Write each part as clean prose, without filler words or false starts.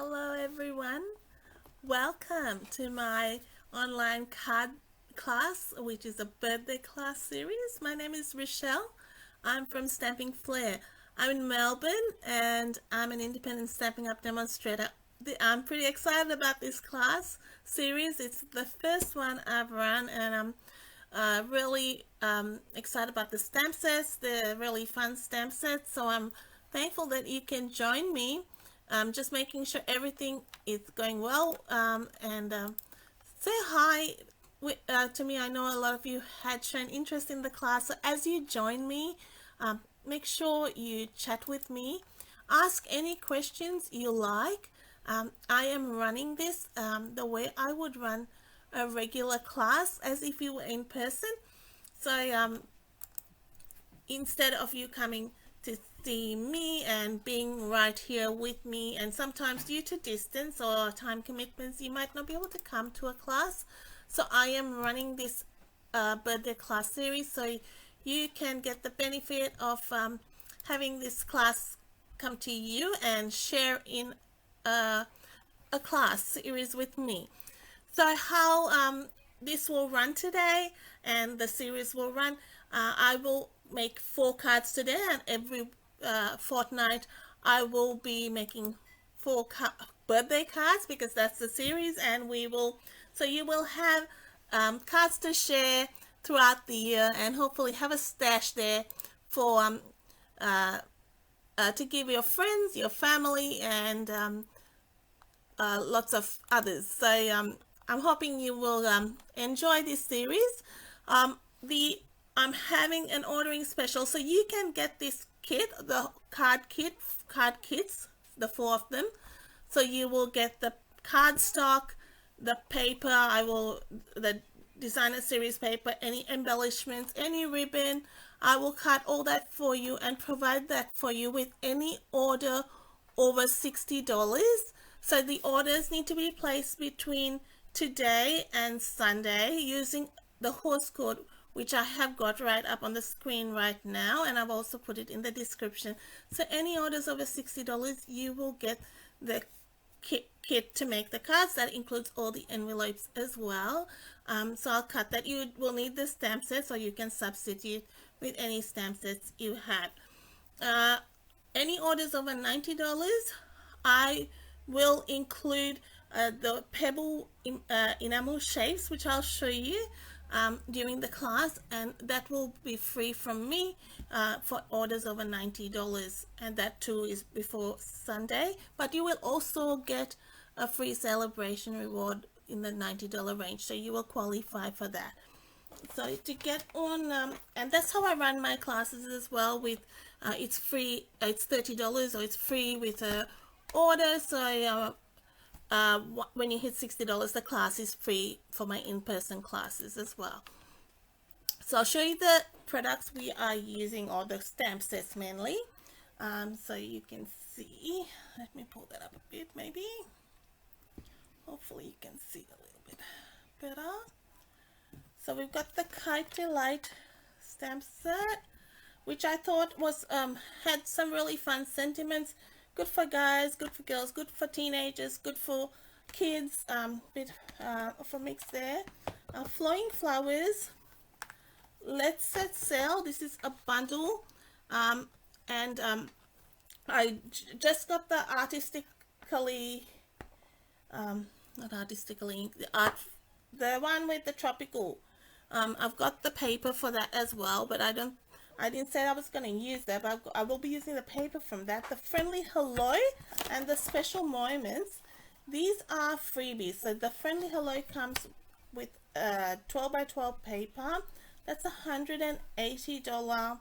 Hello everyone, welcome to my online card class, which is a birthday class series. My name is Rochelle. I'm from Stamping Flair. I'm in Melbourne and I'm an independent Stampin' Up demonstrator. I'm pretty excited about this class series. It's the first one I've run and I'm really excited about the stamp sets. They're really fun stamp sets, so I'm thankful that you can join me. Just making sure everything is going well, and say hi to me. I know a lot of you had shown interest in the class, so as you join me, make sure you chat with me, ask any questions you like. I am running this the way I would run a regular class, as if you were in person. So instead of you coming to see me and being right here with me, and sometimes due to distance or time commitments you might not be able to come to a class, so I am running this birthday class series so you can get the benefit of having this class come to you and share in a class series with me. So how this will run today and the series will run, I will make 4 cards today, and every fortnight I will be making 4 birthday cards, because that's the series, and so you will have cards to share throughout the year and hopefully have a stash there for to give your friends, your family, and lots of others. So I'm hoping you will enjoy this series. I'm having an ordering special, so you can get this kit, the card kits, the 4 of them. So you will get the cardstock, the paper, the designer series paper, any embellishments, any ribbon. I will cut all that for you and provide that for you with any order over $60. So the orders need to be placed between today and Sunday using the horse code, which I have got right up on the screen right now, and I've also put it in the description. So any orders over $60, you will get the kit to make the cards. That includes all the envelopes as well. So I'll cut that. You will need the stamp sets, or you can substitute with any stamp sets you have. Any orders over $90, I will include the Pebble Enamel Shapes, which I'll show you during the class, and that will be free from me for orders over $90, and that too is before Sunday. But you will also get a free Sale-A-Bration reward in the $90 range, so you will qualify for that. So to get on, and that's how I run my classes as well. With it's free, it's $30, or it's free with a order. So when you hit $60, the class is free for my in-person classes as well. So I'll show you the products we are using, or the stamp sets mainly, so you can see. Let me pull that up a bit, maybe. Hopefully you can see a little bit better. So we've got the Kite Delight stamp set, which I thought was had some really fun sentiments. Good for guys, good for girls, good for teenagers, good for kids. Bit of a mix there. Flowing Flowers. Let's Set Sail. This is a bundle, and I just got the artistically, not artistically, the one with the tropical. I've got the paper for that as well, but I didn't say I was going to use that, but I will be using the paper from that. The Friendly Hello and the Special Moments, these are freebies. So the Friendly Hello comes with 12 by 12 paper. That's $180.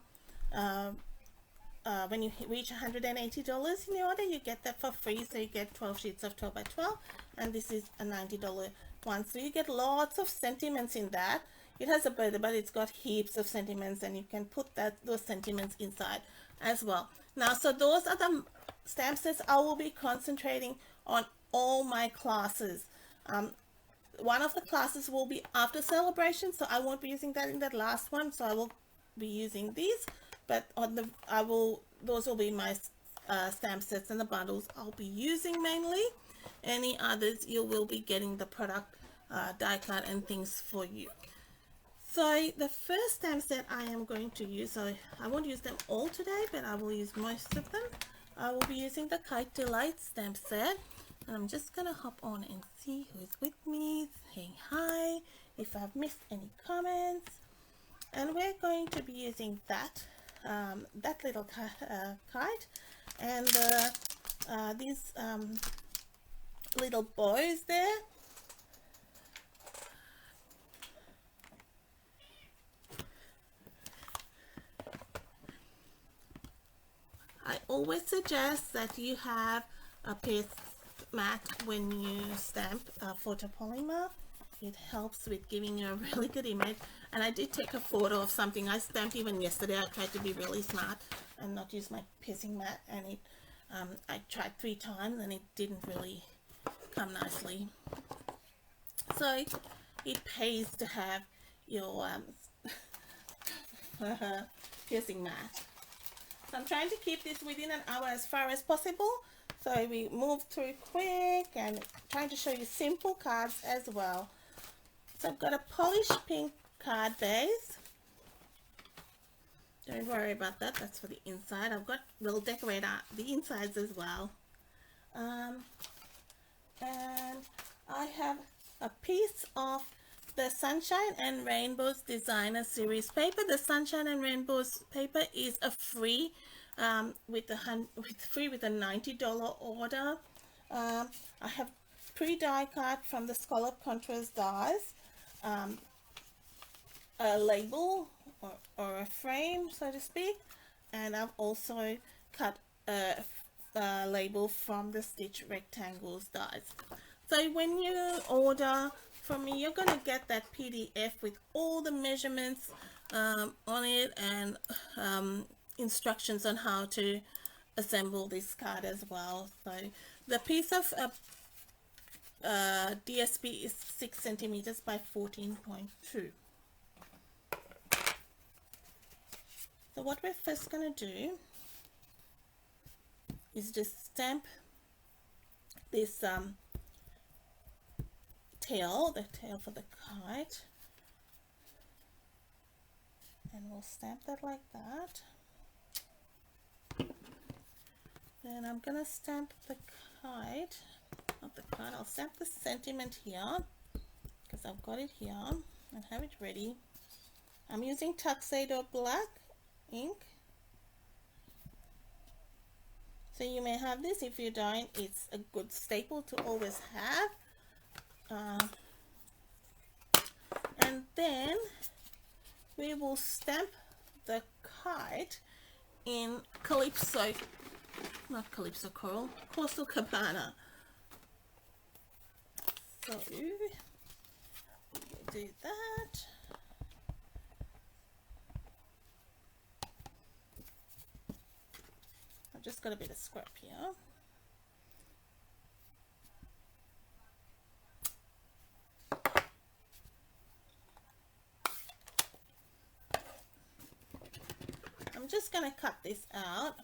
When you reach $180 in the order, you get that for free. So you get 12 sheets of 12 by 12, and this is a $90 one. So you get lots of sentiments in that. It has a birthday, but it's got heaps of sentiments, and you can put those sentiments inside as well. Now, so those are the stamp sets I will be concentrating on all my classes. One of the classes will be after Sale-A-Bration, so I won't be using that in that last one. So I will be using these, but those will be my stamp sets and the bundles I'll be using mainly. Any others, you will be getting the product die cut and things for you. So the first stamp set I am going to use, so I won't use them all today, but I will use most of them. I will be using the Kite Delight stamp set, and I'm just gonna hop on and see who's with me, saying hi, if I've missed any comments. And we're going to be using that that little kite and these little bows there. I always suggest that you have a paste mat when you stamp photopolymer. It helps with giving you a really good image. And I did take a photo of something I stamped even yesterday. I tried to be really smart and not use my piecing mat, and it I tried 3 times and it didn't really come nicely. So it pays to have your piercing mat. So I'm trying to keep this within an hour as far as possible. So we move through quick and trying to show you simple cards as well. So I've got a polished pink card base. Don't worry about that, that's for the inside. We'll decorate the insides as well. And I have a piece of the Sunshine and Rainbows Designer Series paper. The Sunshine and Rainbows paper is a free with a $90 order. I have pre-die cut from the Scallop Contours dies, a label or a frame, so to speak, and I've also cut a label from the Stitch Rectangles dies. So when you order from me, you're going to get that PDF with all the measurements on it and instructions on how to assemble this card as well. So the piece of DSP is 6 centimeters by 14.2. So what we're first going to do is just stamp this the tail for the kite, and we'll stamp that like that. Then I'm gonna stamp the kite, not the kite, I'll stamp the sentiment here because I've got it here and have it ready. I'm using Tuxedo Black ink. So you may have this, if you don't, it's a good staple to always have. And then we will stamp the kite in Calypso, not Calypso Coral, Coastal Cabana. So we'll do that. I've just got a bit of scrap here. I'm just going to cut this out.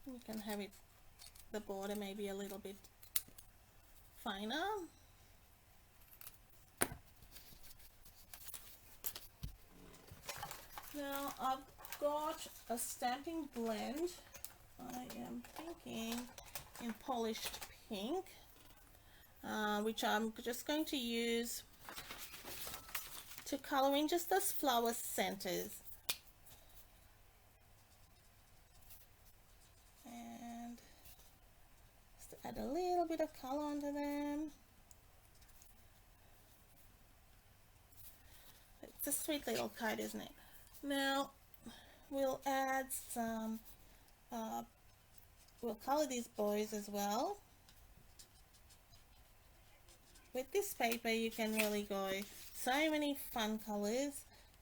You can have it, the border maybe a little bit finer. Now I've got a stamping blend. I am thinking in polished pink, which I'm just going to use to color in just those flower centers. And just add a little bit of color onto them. It's a sweet little kite, isn't it? Now we'll add some we'll color these boys as well. With this paper you can really go so many fun colors.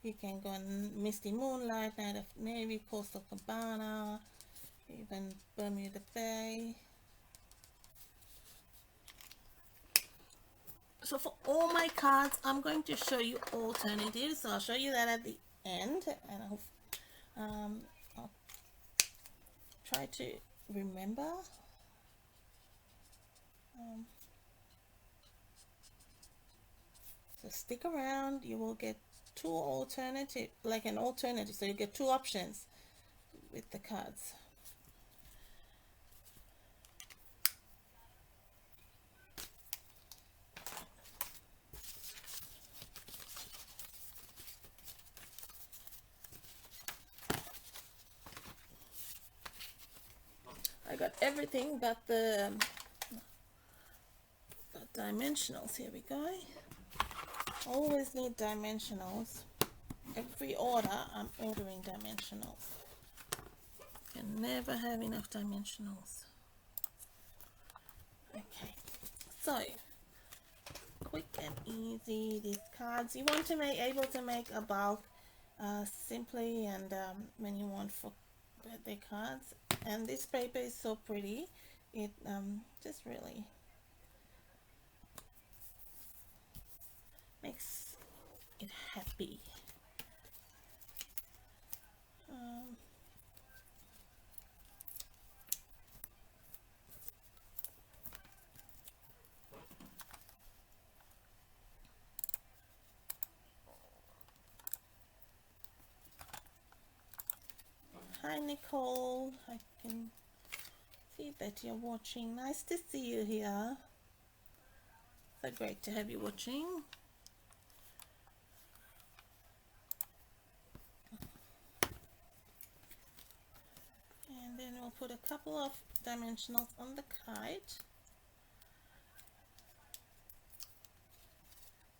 You can go on Misty Moonlight, Night of Navy, Coastal Cabana, even Bermuda Bay. So for all my cards, I'm going to show you alternatives. So I'll show you that at the end, and I'll try to remember. So stick around. You will get two alternative, like an alternative. So you get two options with the cards. I got everything but the dimensionals. Here we go. Always need dimensionals. Every order I'm ordering dimensionals. Can never have enough dimensionals. Okay, so quick and easy. These cards you want to make able to make a bulk simply, and when you want for birthday cards. And this paper is so pretty. It just really makes it happy. Hi Nicole, I can see that you're watching. Nice to see you here. So great to have you watching. And then we'll put a couple of dimensionals on the kite.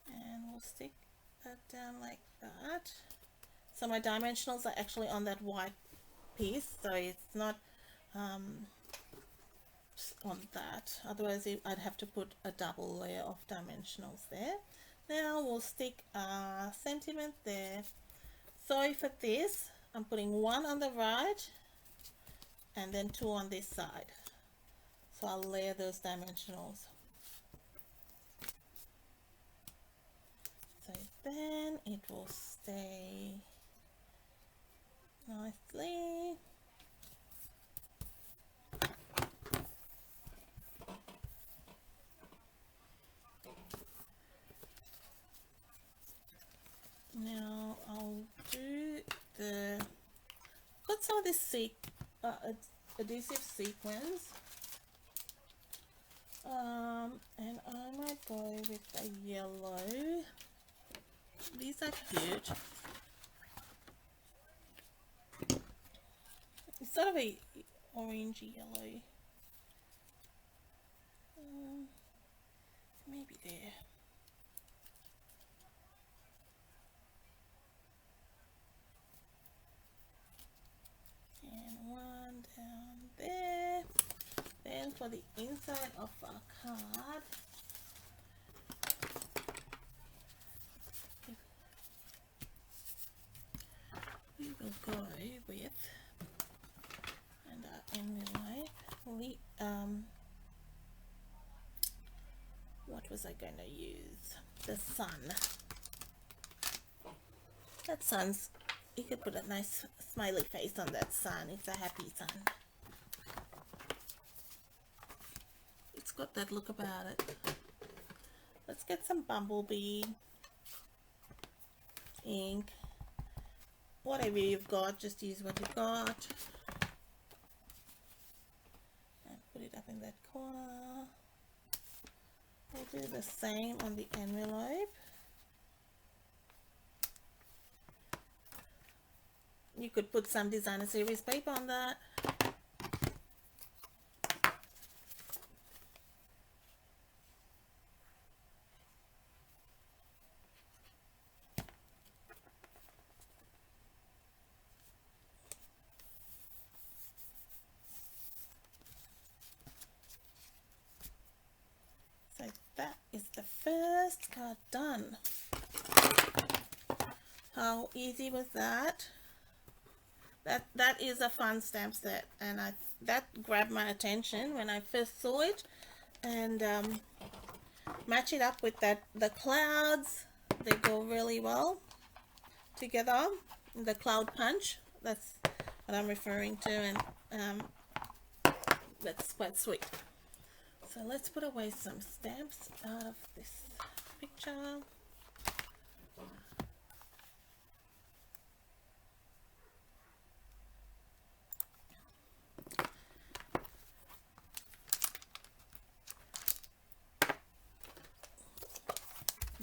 And we'll stick that down like that. So my dimensionals are actually on that white piece, so it's not on that. Otherwise I'd have to put a double layer of dimensionals there. Now we'll stick a sentiment there. So for this, I'm putting one on the right and then two on this side. So I'll layer those dimensionals. So then it will stay nicely. Now I'll do got some of this adhesive sequins, and I might go with a yellow. These are cute. It's sort of a orangey yellow. Maybe there. And one down there. Then for the inside of our card, we will go with, and anyway, what was I going to use? The sun. That sun's, you could put a nice smiley face on that sun. It's a happy sun. It's got that look about it. Let's get some bumblebee ink. Whatever you've got, just use what you've got. And put it up in that corner. We'll do the same on the envelope. You could put some designer series paper on that. So that is the first card done. How easy was that? That is a fun stamp set, and that grabbed my attention when I first saw it, and match it up with the clouds. They go really well together. The cloud punch, that's what I'm referring to, and that's quite sweet. So let's put away some stamps out of this picture.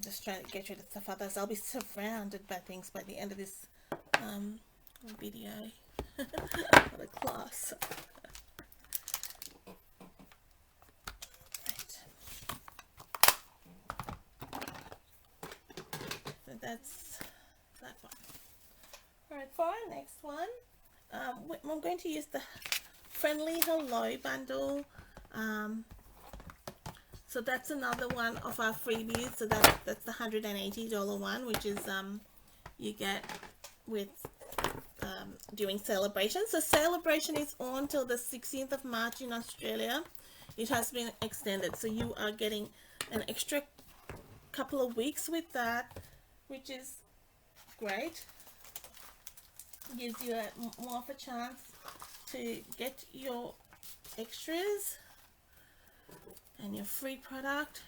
Just trying to get rid of stuff, others I'll be surrounded by things by the end of this video. What a class. Right. So that's that one. Alright, for our next one, I'm going to use the Friendly Hello bundle. So that's another one of our freebies. So that's the $180 one, which is you get with during Sale-A-Bration. So Sale-A-Bration is on till the 16th of March in Australia. It has been extended, so you are getting an extra couple of weeks with that, which is great. Gives you more of a chance to get your extras and your free product.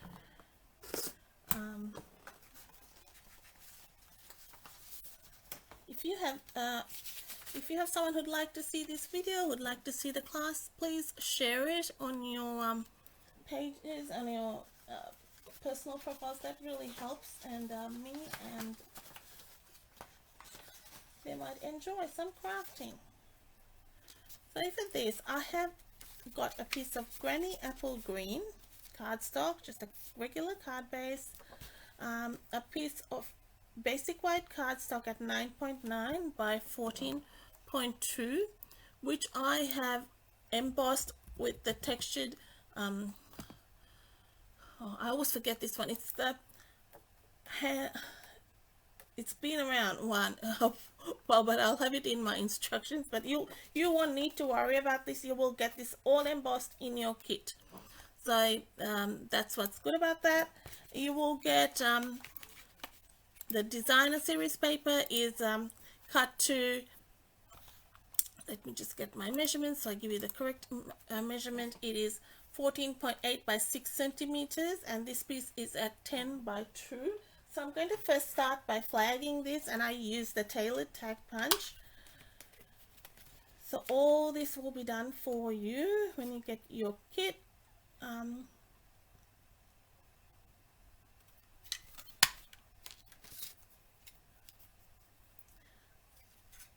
If you have someone who'd like to see this video, would like to see the class, please share it on your pages, on your personal profiles. That really helps and me, and they might enjoy some crafting. So for this, I have got a piece of Granny Apple Green cardstock, just a regular card base, a piece of basic white cardstock at 9.9 by 14.2, which I have embossed with the textured I always forget this one. It's the it's been around one well, but I'll have it in my instructions. But you won't need to worry about this. You will get this all embossed in your kit. So that's what's good about that. You will get the designer series paper is cut to, let me just get my measurements so I give you the correct measurement. It is 14.8 by 6 centimeters, and this piece is at 10 by 2. So I'm going to first start by flagging this, and I use the tailored tag punch. So all this will be done for you when you get your kit.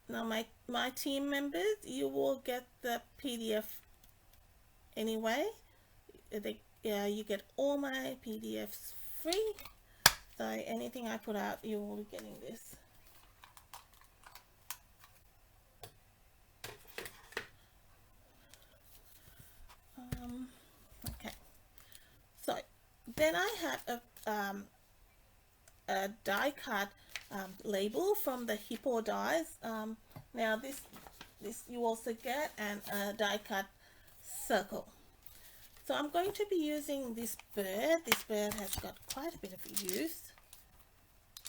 Now my team members, you will get the PDF anyway. You get all my PDFs free. So anything I put out, you will be getting this. Okay. So then I have a die cut label from the Hippo dies. Now this you also get, and a die cut circle. So I'm going to be using this bird. This bird has got quite a bit of use.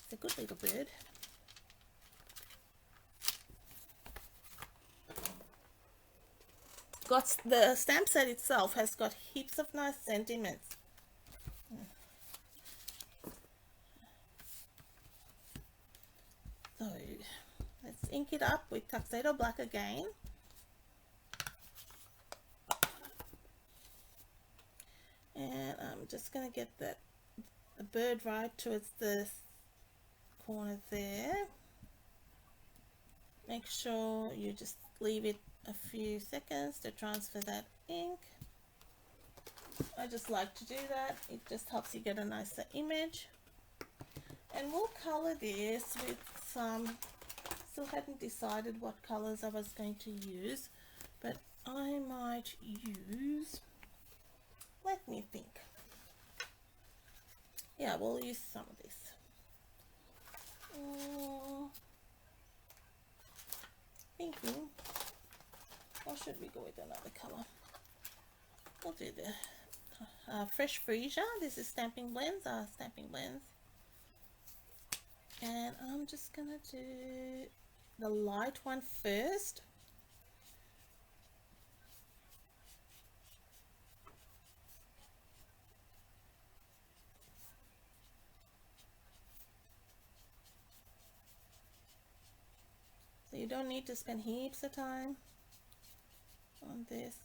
It's a good little bird. Got the stamp set itself has got heaps of nice sentiments. So let's ink it up with Tuxedo Black again. And I'm just going to get the bird right towards the corner there. Make sure you just leave it a few seconds to transfer that ink. I just like to do that. It just helps you get a nicer image. And we'll color this with some, still hadn't decided what colors I was going to use, but I might use, let me think. Yeah, we'll use some of this. Thinking, or should we go with another color? We'll do the Fresh Freesia. This is Stamping Blends, Stamping Blends. And I'm just gonna do the light one first. So you don't need to spend heaps of time on this.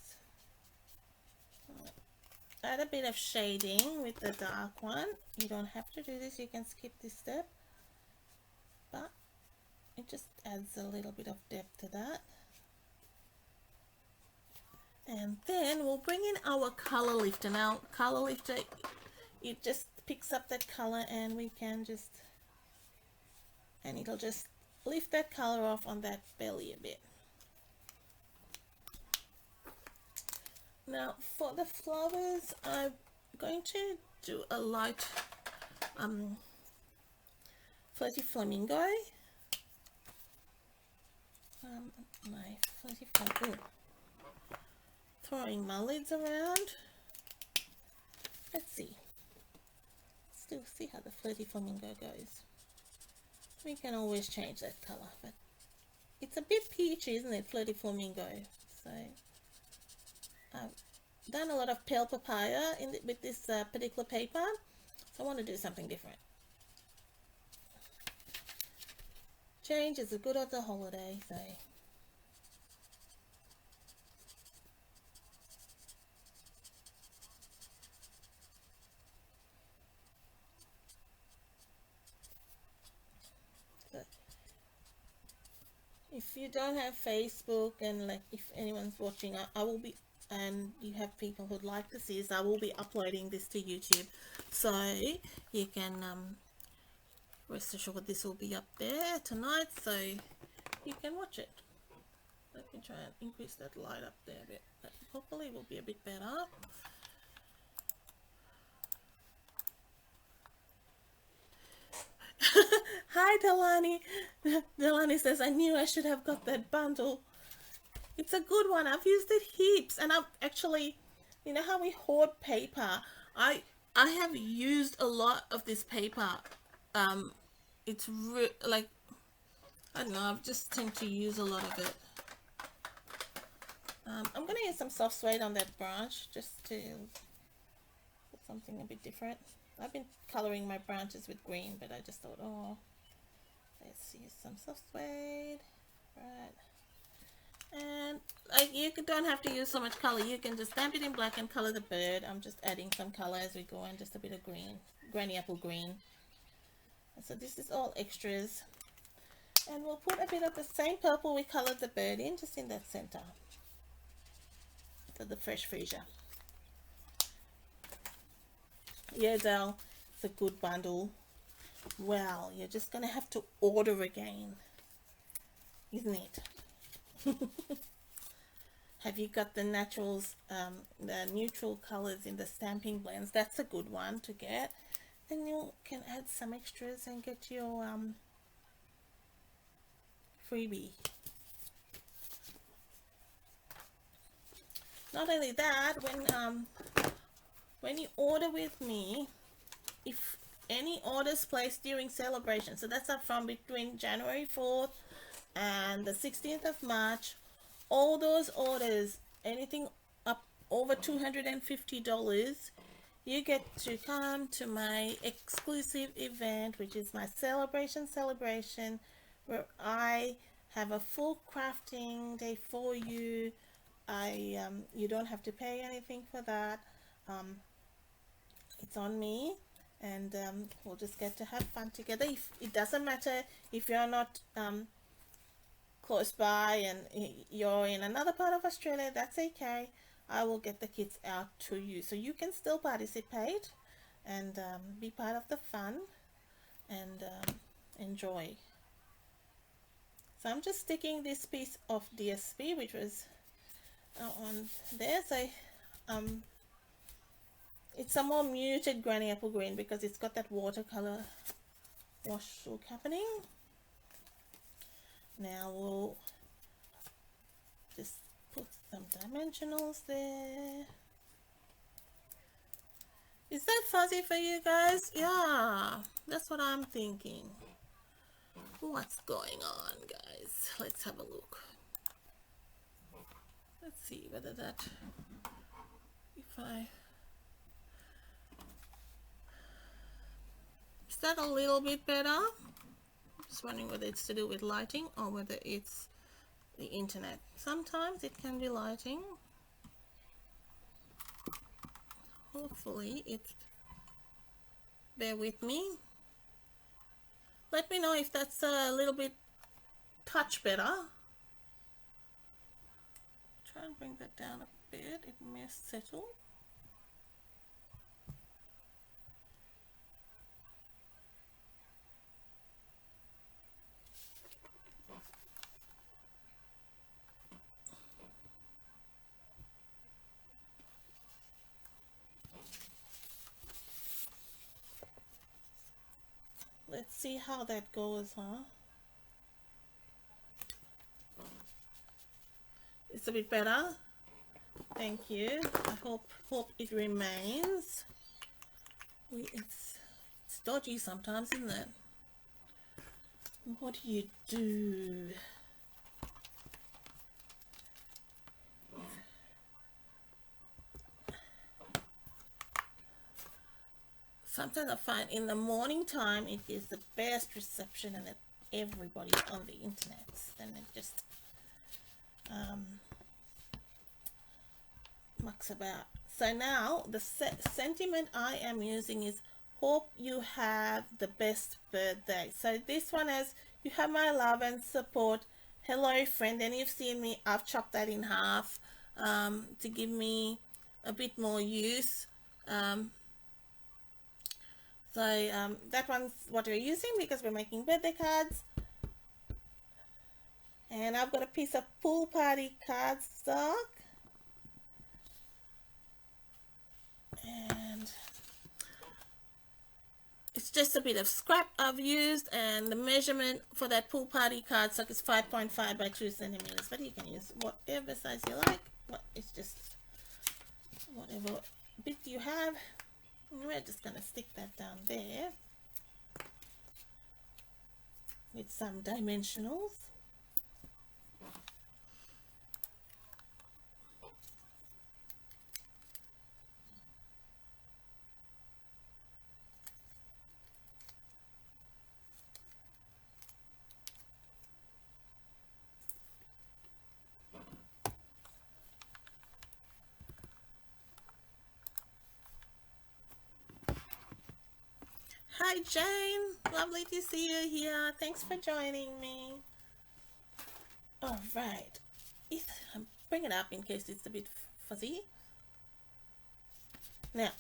Add a bit of shading with the dark one. You don't have to do this, you can skip this step, but it just adds a little bit of depth to that. And then we'll bring in our color lifter. Now color lifter, it just picks up that color and we can just, and it'll just lift that color off on that belly a bit. Now for the flowers, I'm going to do a light flirty flamingo. My flirty flamingo. Throwing my lids around. Let's see. Still see how the flirty flamingo goes. We can always change that color, but it's a bit peachy, isn't it, flirty flamingo? So I've done a lot of pale papaya with this particular paper, so I want to do something different. Change is good at the holiday, so. If you don't have Facebook, and like if anyone's watching, I will be, and you have people who'd like to see this, I will be uploading this to YouTube, so you can rest assured this will be up there tonight, so you can watch it. Let me try and increase that light up there a bit. That hopefully will be a bit better. Hi Delani. Delani says, I knew I should have got that bundle. It's a good one. I've used it heaps, and I've actually, you know how we hoard paper? I have used a lot of this paper. It's like, I don't know, I've just tend to use a lot of it. I'm gonna use some soft suede on that branch just to put something a bit different. I've been coloring my branches with green, but I just thought, oh, let's use some soft suede. Right. And like, you don't have to use so much color. You can just stamp it in black and color the bird. I'm just adding some color as we go, and just a bit of green, granny apple green. And so this is all extras. And we'll put a bit of the same purple we colored the bird in, just in that center for the Fresh Freesia. Yeah, Del, it's a good bundle. Well, you're just gonna have to order again, isn't it? Have you got the naturals, the neutral colors in the Stamping Blends? That's a good one to get. Then you can add some extras and get your freebie. Not only that, when you order with me, if any orders placed during Sale-A-Bration, so that's up from between January 4th and the 16th of March, all those orders, anything up over $250, you get to come to my exclusive event, which is my Sale-A-Bration celebration, where I have a full crafting day for you. You don't have to pay anything for that. It's on me, and we'll just get to have fun together. It doesn't matter if you're not close by and you're in another part of Australia, that's okay. I will get the kits out to you, so you can still participate and be part of the fun and enjoy. So I'm just sticking this piece of DSP, which was on there. So it's a more muted granny apple green because it's got that watercolor wash look happening. Now we'll just put some dimensionals there. Is that fuzzy for you guys? Yeah, that's what I'm thinking. What's going on, guys? Let's have a look. Let's see whether that, if I, is that a little bit better? Just wondering whether it's to do with lighting or whether it's the internet. Sometimes it can be lighting. Hopefully it, bear with me. Let me know if that's a little bit touch better. Try and bring that down a bit, it may settle. Let's see how that goes, huh? It's a bit better. Thank you. I hope it remains. It's dodgy sometimes, isn't it? What do you do? Sometimes I find in the morning time it is the best reception and that everybody's on the internet. Then it just mucks about. So now the sentiment I am using is hope you have the best birthday. So this one has, you have my love and support. Hello friend, and you've seen me, I've chopped that in half to give me a bit more use. That one's what we're using because we're making birthday cards. And I've got a piece of pool party cardstock. And it's just a bit of scrap I've used, and the measurement for that pool party cardstock is 5.5 by 2 centimeters, but you can use whatever size you like. It's just whatever bit you have. We're just going to stick that down there with some dimensionals. Hi Jane, lovely to see you here. Thanks for joining me. All right, bring it up in case it's a bit fuzzy. Now,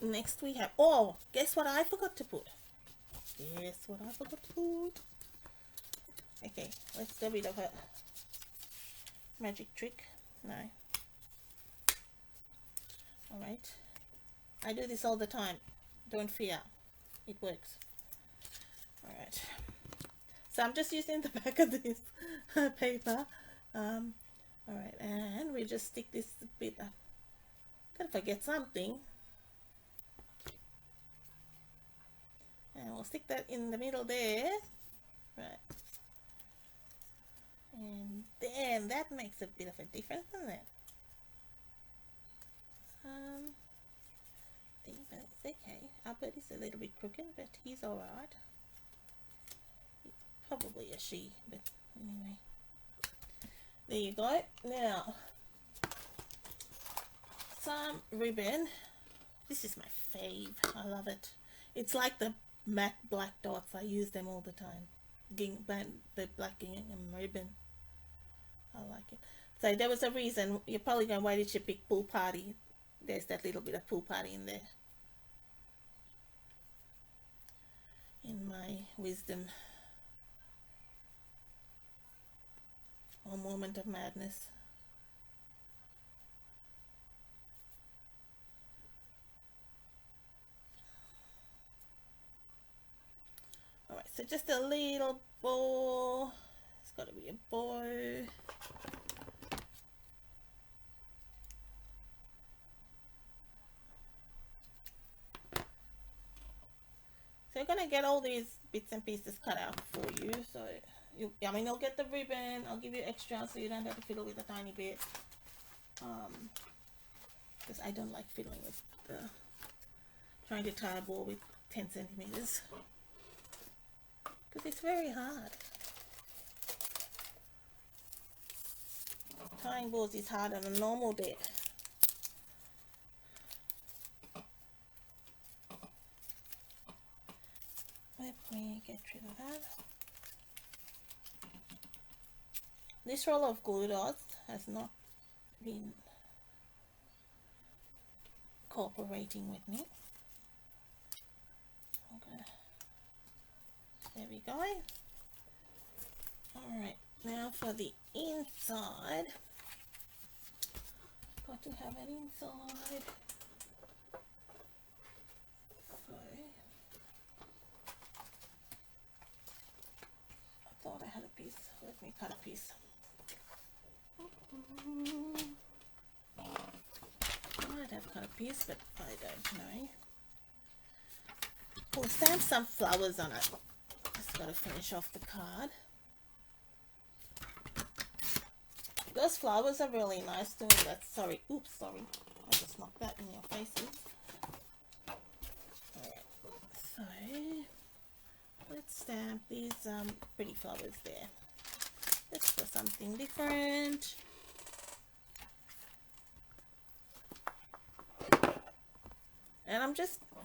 next we have, oh, guess what I forgot to put? Guess what I forgot to put? Okay, let's do a bit of a magic trick. No. All right, I do this all the time. Don't fear. It works. All right, so I'm just using the back of this paper. All right, and we just stick this bit up. Gotta forget something, and we'll stick that in the middle there. Right, and then that makes a bit of a difference, doesn't it? But it's okay. Albert is a little bit crooked, but he's all right. He's probably a she, but anyway. There you go. Now, some ribbon. This is my fave. I love it. It's like the matte black dots. I use them all the time. The black gingham ribbon. I like it. So there was a reason. You're probably going, why did you pick pool party? There's that little bit of pool party in there. In my wisdom or moment of madness. Alright, so just a little bow. It's got to be a bow. So you're gonna get all these bits and pieces cut out for you. So I mean, you'll get the ribbon. I'll give you extra so you don't have to fiddle with a tiny bit. Because I don't like fiddling with trying to tie a ball with 10 centimeters. Because it's very hard. Tying balls is hard on a normal day. Let me get rid of that. This roll of glue dots has not been cooperating with me. Okay. There we go. Alright, now for the inside. Got to have it inside. Okay. I thought I had a piece. Let me cut a piece. I might have cut a piece, but I don't know. We'll stamp some flowers on it. Just got to finish off the card. Those flowers are really nice doing that. Sorry, oops, sorry. I just knocked that in your faces. Alright, so let's stamp these pretty flowers there. Let's for something different. And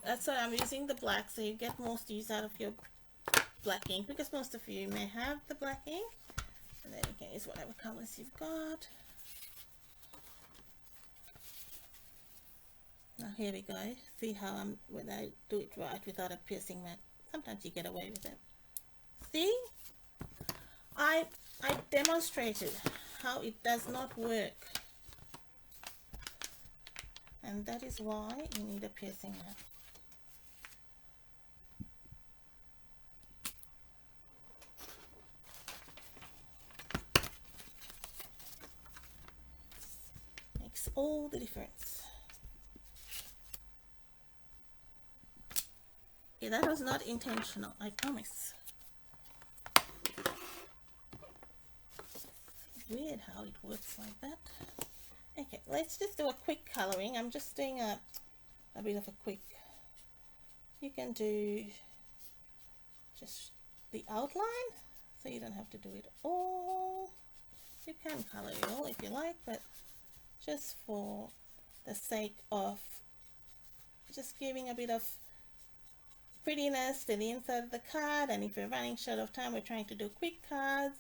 that's why I'm using the black, so you get most use out of your black ink, because most of you may have the black ink. And then you can use whatever colors you've got. Now here we go. See how when I do it right without a piercing mat, sometimes you get away with it. See? I demonstrated how it does not work. And that is why you need a piercing mat. Makes all the difference. Yeah, that was not intentional, I promise. Weird how it works like that. Okay, let's just do a quick coloring. I'm just doing a bit of a quick, you can do just the outline, so you don't have to do it all. You can color it all if you like, but just for the sake of just giving a bit of prettiness to the inside of the card. And if you're running short of time, we're trying to do quick cards,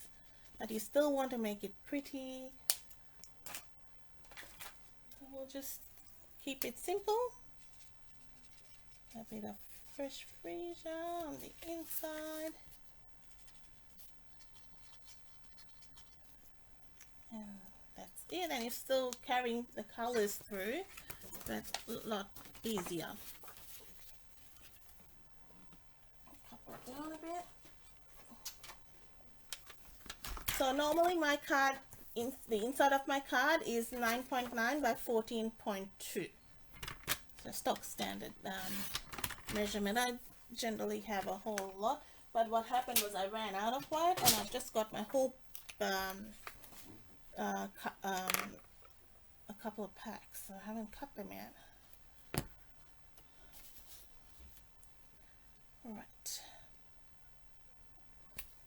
but you still want to make it pretty. We'll just keep it simple. A bit of fresh freesia on the inside. And that's it. And you're still carrying the colors through, but a lot easier. Couple it down a bit. So normally my card, the inside of my card is 9.9 by 14.2. So stock standard measurement. I generally have a whole lot, but what happened was I ran out of white, and I've just got my whole a couple of packs, so I haven't cut them yet. Right,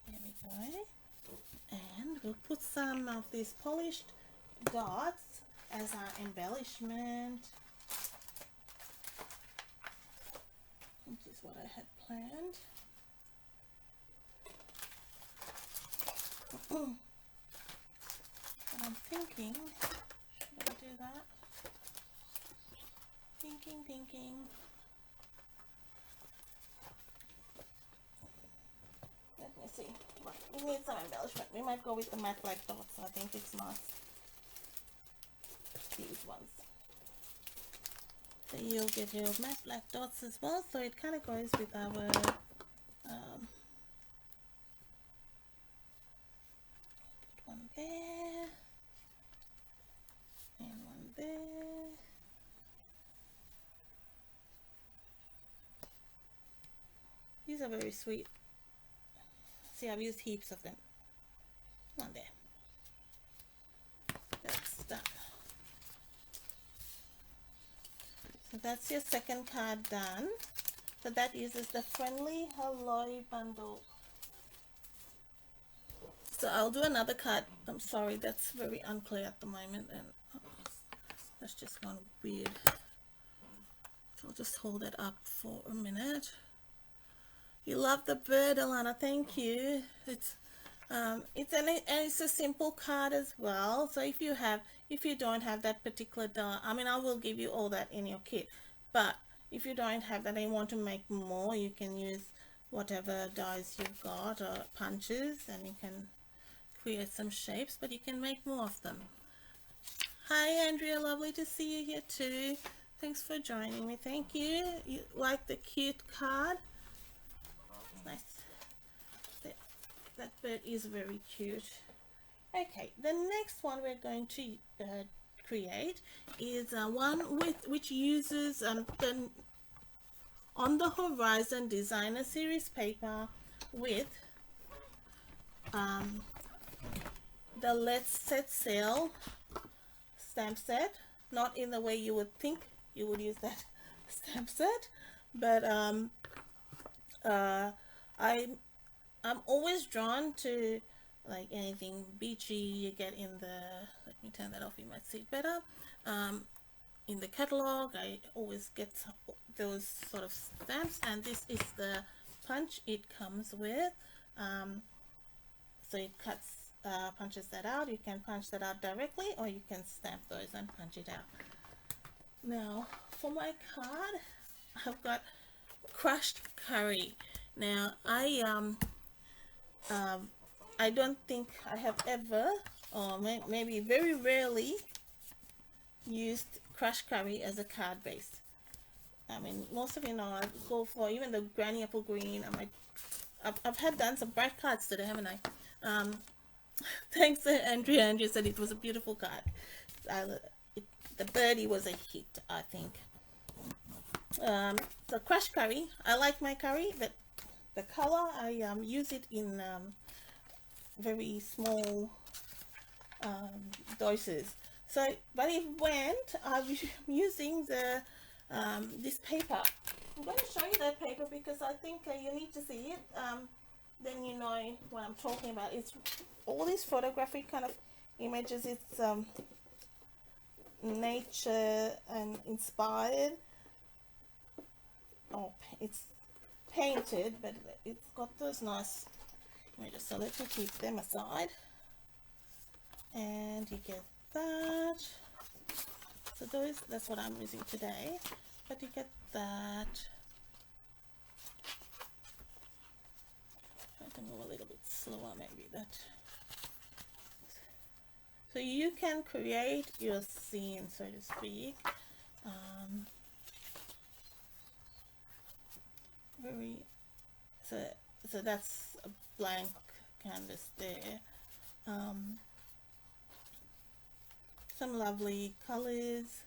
here we go. And we'll put some of these polished dots as our embellishment, which is what I had planned. But I'm thinking, should I do that? Thinking. Let me see. We need some embellishment. We might go with the matte black dots. I think it's nice. These ones. So you'll get your matte black dots as well. So it kind of goes with our put one there and one there. These are very sweet. See, I've used heaps of them. Not there. That's done. So that's your second card done. So that uses the Friendly Hello bundle. So I'll do another card. I'm sorry, that's very unclear at the moment, and that's just gone weird. So I'll just hold it up for a minute. You love the bird, Alana. Thank you. It's a simple card as well. So if you don't have that particular die, I mean, I will give you all that in your kit, but if you don't have that and you want to make more, you can use whatever dies you've got or punches, and you can create some shapes, but you can make more of them. Hi Andrea, lovely to see you here too. Thanks for joining me. Thank you. You like the cute card? It's nice. That bird is very cute. Okay, the next one we're going to create is one which uses the On the Horizon Designer Series paper with the Let's Set Sail stamp set. Not in the way you would think you would use that stamp set, but I'm always drawn to like anything beachy you get in the, let me turn that off, you might see it better, in the catalog. I always get those sort of stamps, and this is the punch it comes with. So it punches that out. You can punch that out directly, or you can stamp those and punch it out. Now for my card, I've got crushed curry. Now I don't think I have ever, or maybe very rarely, used crushed curry as a card base. I mean, most of you know I go for even the granny apple green. I've had done some bright cards today, haven't I? Thanks to Andrea. Andrea said it was a beautiful card. The birdie was a hit, I think. The crushed curry, I like my curry, but the color, I use it in very small doses. So, but it went, I was using the this paper. I'm going to show you that paper because I think you need to see it. Then you know what I'm talking about. It's all these photographic kind of images. It's nature and inspired. Oh, it's painted, but it's got those nice images. So let me keep them aside. And you get that. So that's what I'm using today. But you get that. Try to move a little bit slower, maybe that. So you can create your scene, so to speak. So that's a blank canvas there. Some lovely colors.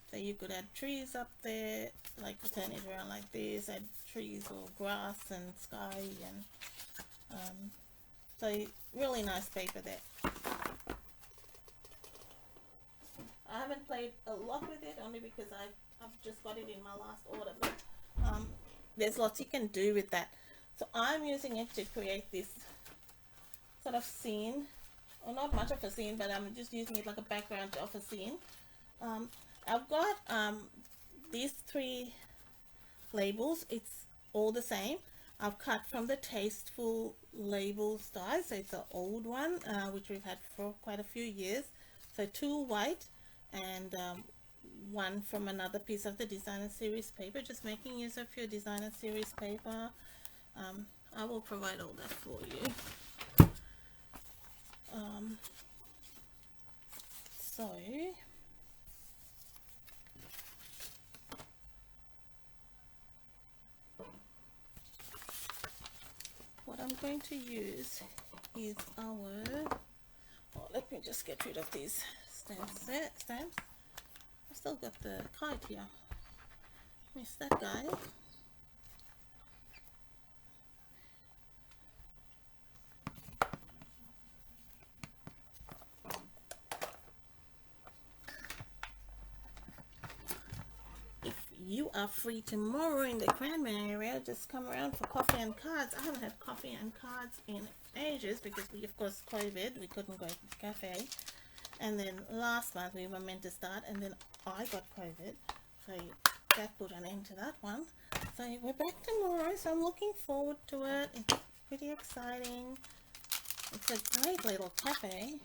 So you could add trees up there, like turn it around like this, add trees or grass and sky, and so really nice paper there. I haven't played a lot with it, only because I've just got it in my last order, but there's lots you can do with that. So I'm using it to create this sort of scene, or not much of a scene, but I'm just using it like a background of a scene. I've got these 3 labels. It's all the same. I've cut from the Tasteful Labels die, so it's an old one, which we've had for quite a few years. So 2 white and 1 from another piece of the Designer Series paper, just making use of your Designer Series paper. I will provide all that for you. So what I'm going to use is let me just get rid of these stamps. I've still got the kite here. Miss that guy. you are free tomorrow in the Cranberry area, just come around for coffee and cards. I haven't had coffee and cards in ages because we, of course, COVID, we couldn't go to the cafe. And then last month we were meant to start, and then I got COVID, so that put an end to that one. So we're back tomorrow, so I'm looking forward to it. It's pretty exciting. It's a great little cafe.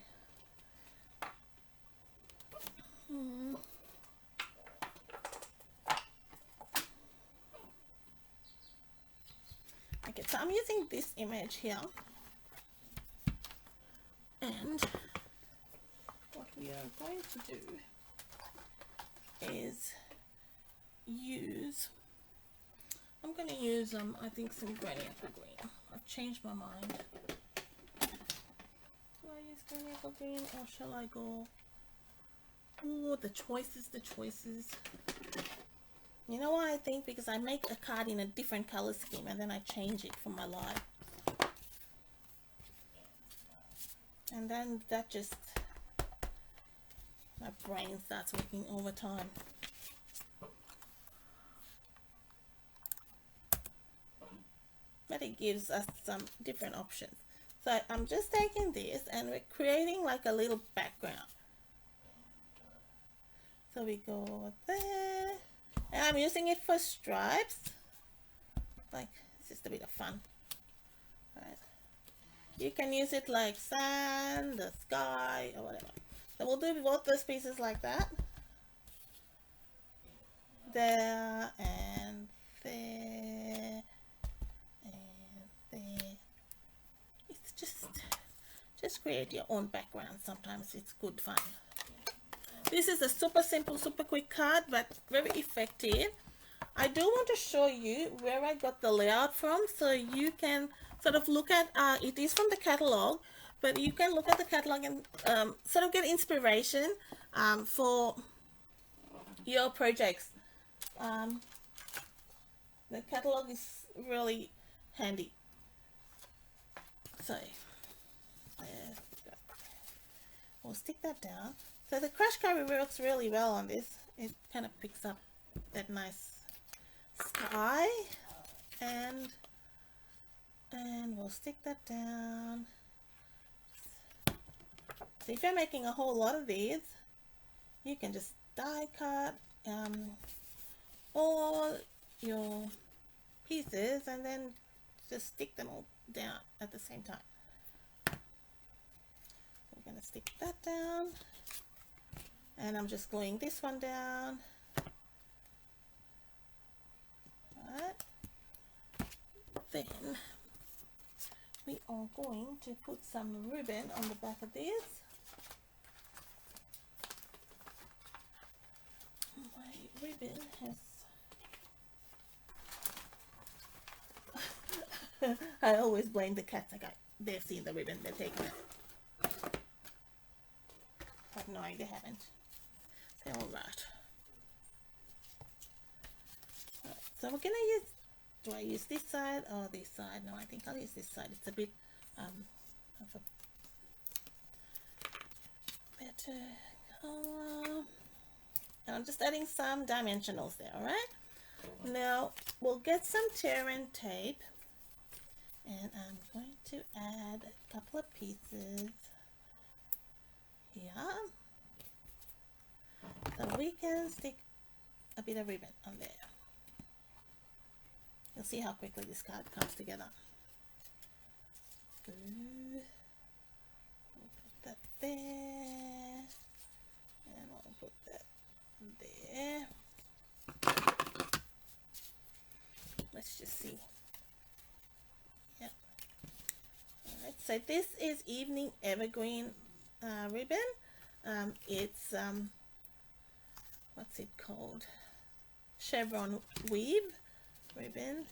Okay, so I'm using this image here, and what we are going to do is I'm going to use I think some Granny Apple Green. I've changed my mind. Do I use Granny Apple Green or shall I go? Oh, the choices. You know what I think? Because I make a card in a different color scheme and then I change it for my life. And then that just, my brain starts working overtime. But it gives us some different options. So I'm just taking this and we're creating like a little background. So we go there, and I'm using it for stripes. Like, it's just a bit of fun. Right. You can use it like sand, the sky, or whatever. So we'll do both those pieces like that. There and there and there. It's just create your own background. Sometimes it's good fun. This is a super simple, super quick card, but very effective. I do want to show you where I got the layout from, so you can sort of look at, it is from the catalog, but you can look at the catalog and sort of get inspiration for your projects. The catalog is really handy. So, we'll stick that down. So the crush cover works really well on this. It kind of picks up that nice sky, and we'll stick that down. So if you're making a whole lot of these, you can just die cut all your pieces and then just stick them all down at the same time. We're going to stick that down. And I'm just gluing this one down. Right. Then we are going to put some ribbon on the back of this. My ribbon has I always blame the cats. They've seen the ribbon, they're taking it. But no, they haven't. They're all right. So we're gonna use, do I use this side or this side? No, I think I'll use this side. It's a bit of a better color. And I'm just adding some dimensionals there, alright? Now we'll get some tear and tape, and I'm going to add a couple of pieces here. So we can stick a bit of ribbon on there. You'll see how quickly this card comes together. We'll put that there, and we'll put that there. Let's just see. Yeah. Alright, so this is Evening Evergreen ribbon. It's what's it called? Chevron weave ribbon.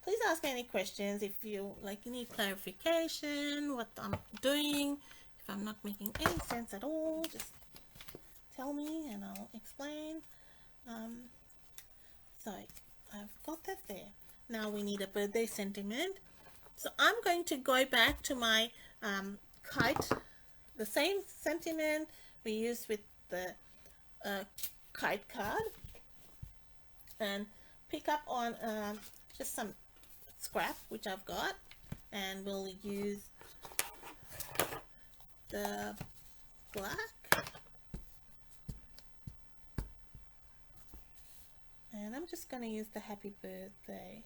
Please ask me any questions if you need clarification, what I'm doing. If I'm not making any sense at all, just tell me and I'll explain. So I've got that there. Now we need a birthday sentiment. So I'm going to go back to my kite, the same sentiment we used with the kite card and pick up on just some scrap which I've got, and we'll use the black, and I'm just going to use the happy birthday.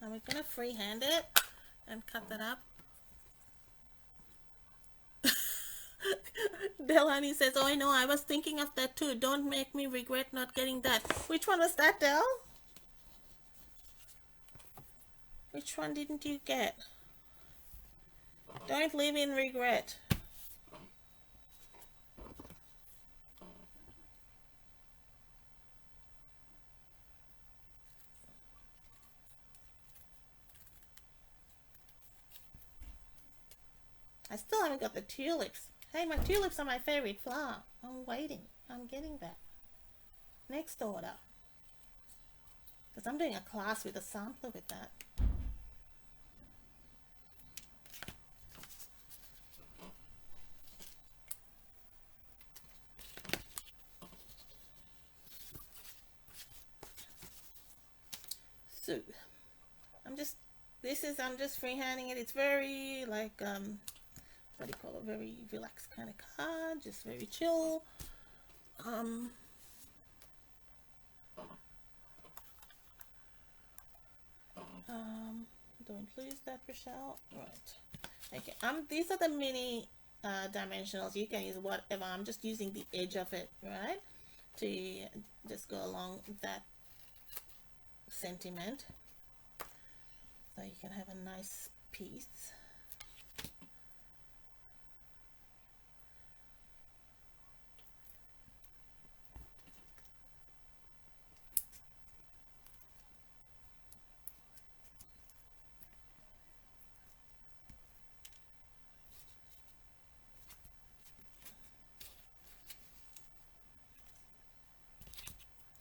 And we're going to freehand it and cut that up. Delani says, oh, I know, I was thinking of that too. Don't make me regret not getting that. Which one was that, Del? Which one didn't you get? Don't live in regret. I still haven't got the tulips. Hey, my tulips are my favorite flower. I'm waiting. I'm getting that. Next order. Because I'm doing a class with a sampler with that. So, I'm just freehanding it. It's very like, what do you call it? Very relaxed kind of card. Just very chill. Don't lose that, Rochelle. Right. Okay. These are the mini dimensionals. You can use whatever. I'm just using the edge of it, right, to just go along that sentiment, so you can have a nice piece.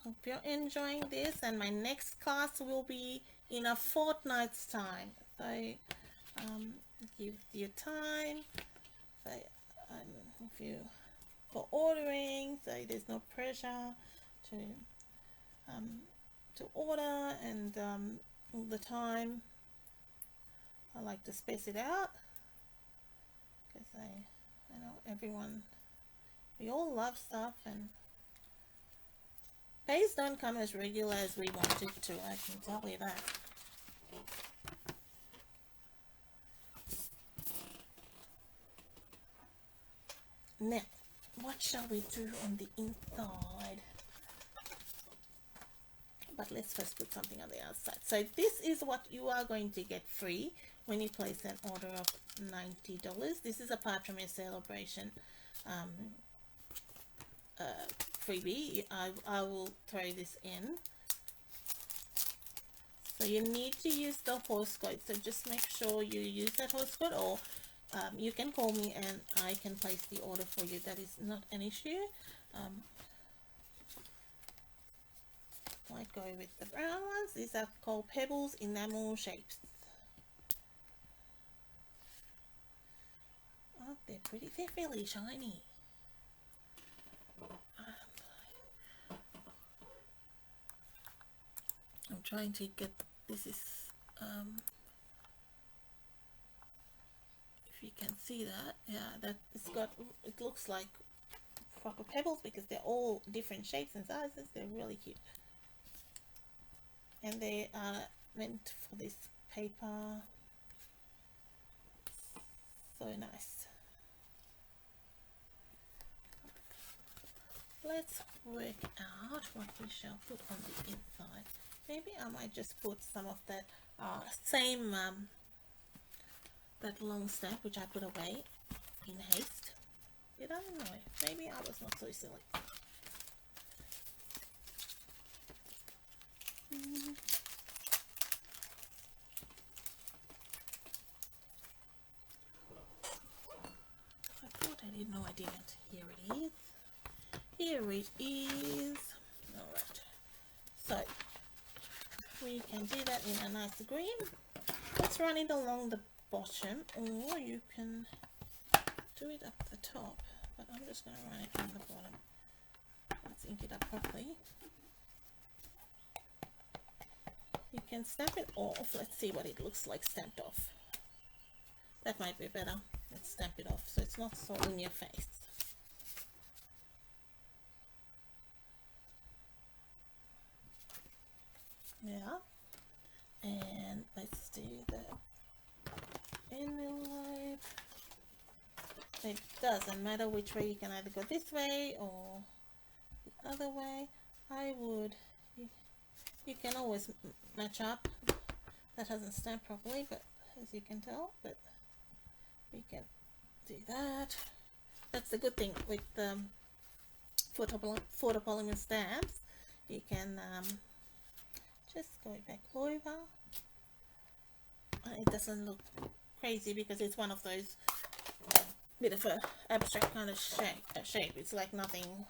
Hope you're enjoying this, and my next class will be in a fortnight's time. So give you time. So if you for ordering, so there's no pressure to order, and the time I like to space it out, because I know everyone, we all love stuff, and pays don't come as regular as we want it to, I can tell you that. Now, what shall we do on the inside? But let's first put something on the outside. So this is what you are going to get free when you place an order of $90. This is apart from your Sale-A-Bration freebie. I will throw this in. So you need to use the horse code. So just make sure you use that horse code, or you can call me and I can place the order for you. That is not an issue. Might go with the brown ones. These are called Pebbles Enamel Shapes. Oh, they're pretty. They're fairly shiny. I'm trying to get, this is if you can see that, yeah, that it's got, it looks like proper pebbles because they're all different shapes and sizes. They're really cute, and they are meant for this paper. So nice. Let's work out what we shall put on the inside. Maybe I might just put some of that same that long stamp which I put away in haste. Did I? No, maybe I was not so silly. I thought I didn't know I didn't. Here it is. Here it is. Alright. So we can do that in a nice green. Let's run it along the bottom, or you can do it up the top, but I'm just going to run it on the bottom. Let's ink it up properly. You can stamp it off. Let's see what it looks like stamped off. That might be better. Let's stamp it off so it's not so in your face. Yeah, and let's do the envelope. It doesn't matter which way. You can either go this way or the other way. You can always match up. That hasn't stamped properly, but as you can tell, but we can do that. That's the good thing with the photopolymer stamps. You can just go back over. It doesn't look crazy because it's one of those bit of a abstract kind of shape. It's like nothing.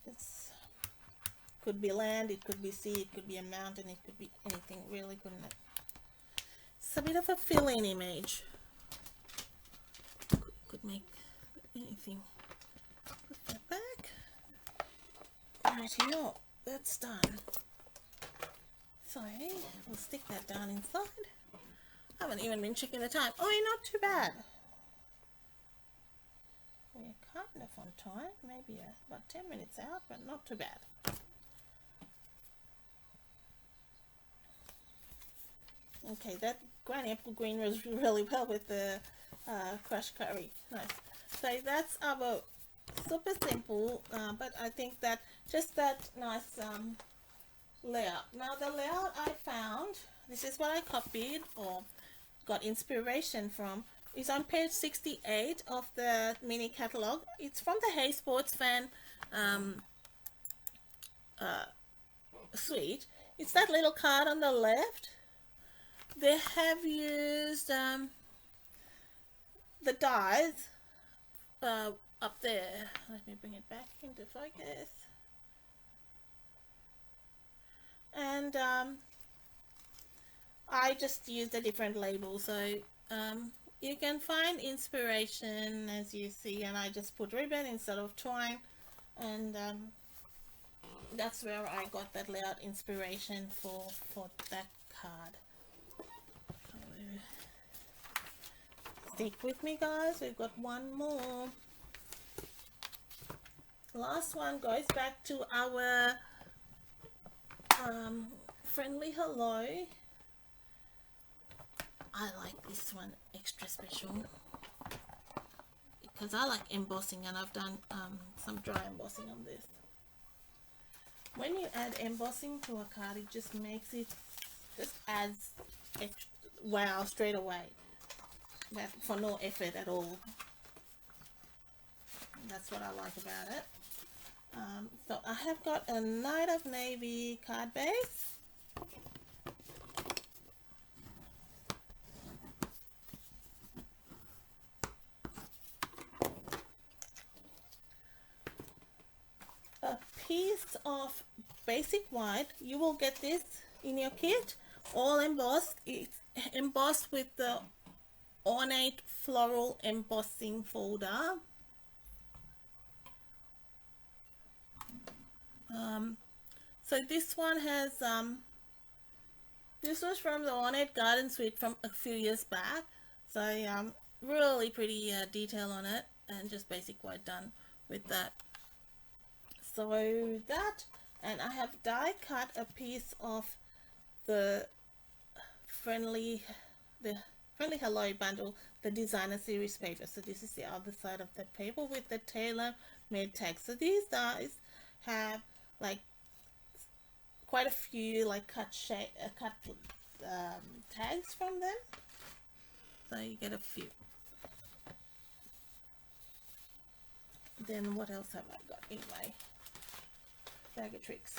It's could be land, it could be sea, it could be a mountain, it could be anything really, couldn't it? It's a bit of a fill-in image. Could make anything. Put that back. Right here, that's done. So we'll stick that down inside. I haven't even been checking the time. Oh, not too bad. We're kind of on time, maybe about 10 minutes out, but not too bad. Okay, that granny apple green was really well with the crushed curry. Nice. So that's our super simple, but I think that just that nice layout. Now the layout I found, this is what I copied or got inspiration from, is on page 68 of the mini catalog. It's from the Hey Sports Fan suite. It's that little card on the left. They have used the dies up there. Let me bring it back into focus. And I just used a different label, so you can find inspiration as you see, and I just put ribbon instead of twine, and that's where I got that layout inspiration for that card. Stick with me, guys, we've got one more. Last one goes back to our friendly hello. I like this one extra special because I like embossing, and I've done some dry embossing on this. When you add embossing to a card, it just makes it, just adds extra, wow, straight away. That for no effort at all. That's what I like about it. So I have got a Night of Navy card base. A piece of basic white. You will get this in your kit, all embossed. It's embossed with the ornate floral embossing folder. So this one has this was from the Ornate Garden Suite from a few years back, so really pretty detail on it, and just basic white done with that. So that, and I have die cut a piece of the friendly hello bundle, the designer series paper. So this is the other side of the paper with the tailor made tags. So these dies have like quite a few like cut tags from them, so you get a few. Then what else have I got in my bag of tricks?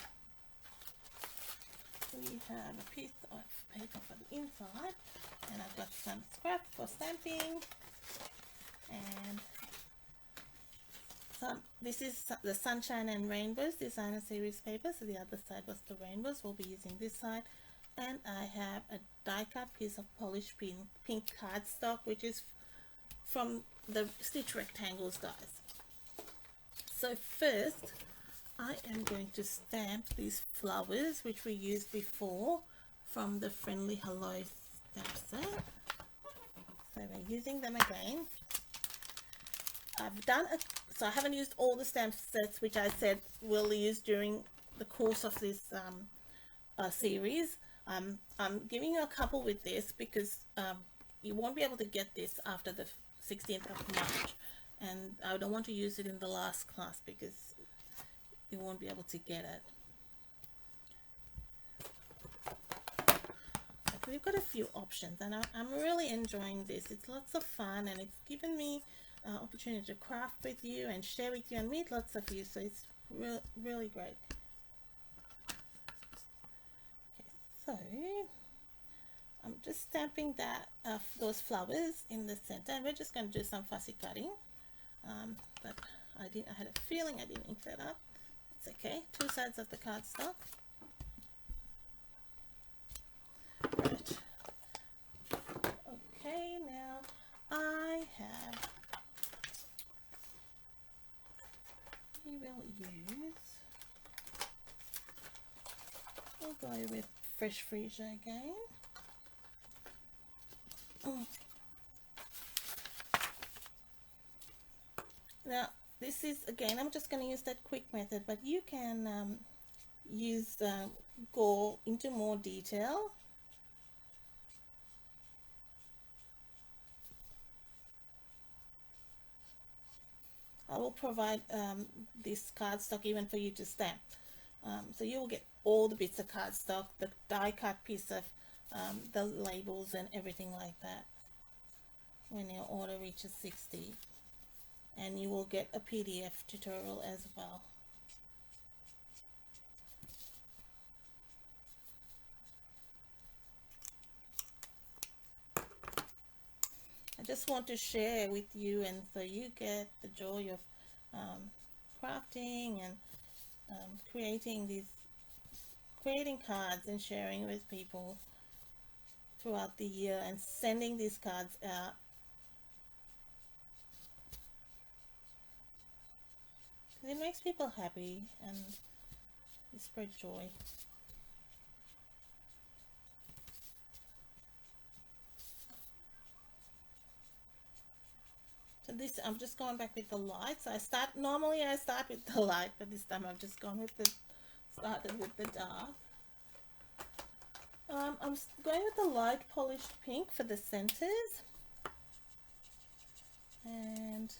We have a piece of paper for the inside, and I've got some scrap for stamping, and this is the Sunshine and Rainbows designer series paper. So the other side was the rainbows. We'll be using this side, And I have a die cut piece of polished pink cardstock, which is from the Stitch Rectangles dies. So first I am going to stamp these flowers which we used before from the Friendly Hello stamp set. So we're using them again. So I haven't used all the stamp sets which I said we'll use during the course of this series. I'm giving you a couple with this because you won't be able to get this after the 16th of March, and I don't want to use it in the last class because you won't be able to get it. So we've got a few options, and I'm really enjoying this. It's lots of fun, and it's given me opportunity to craft with you and share with you and meet lots of you, so it's really great. Okay, so I'm just stamping those flowers in the center, and we're just going to do some fussy cutting. But I had a feeling I didn't ink that up. It's okay. Two sides of the cardstock. Right. Okay, now we'll go with Fresh Freesia again. Now this is, again, I'm just going to use that quick method, but you can go into more detail. I will provide this cardstock even for you to stamp. So you will get all the bits of cardstock, the die cut piece of the labels and everything like that when your order reaches 60. And you will get a PDF tutorial as well. I just want to share with you, and so you get the joy of crafting and creating cards and sharing with people throughout the year and sending these cards out. It makes people happy and you spread joy. So this, I'm just going back with the light. So normally I start with the light, but this time I've just started with the dark. I'm going with the light polished pink for the centers. And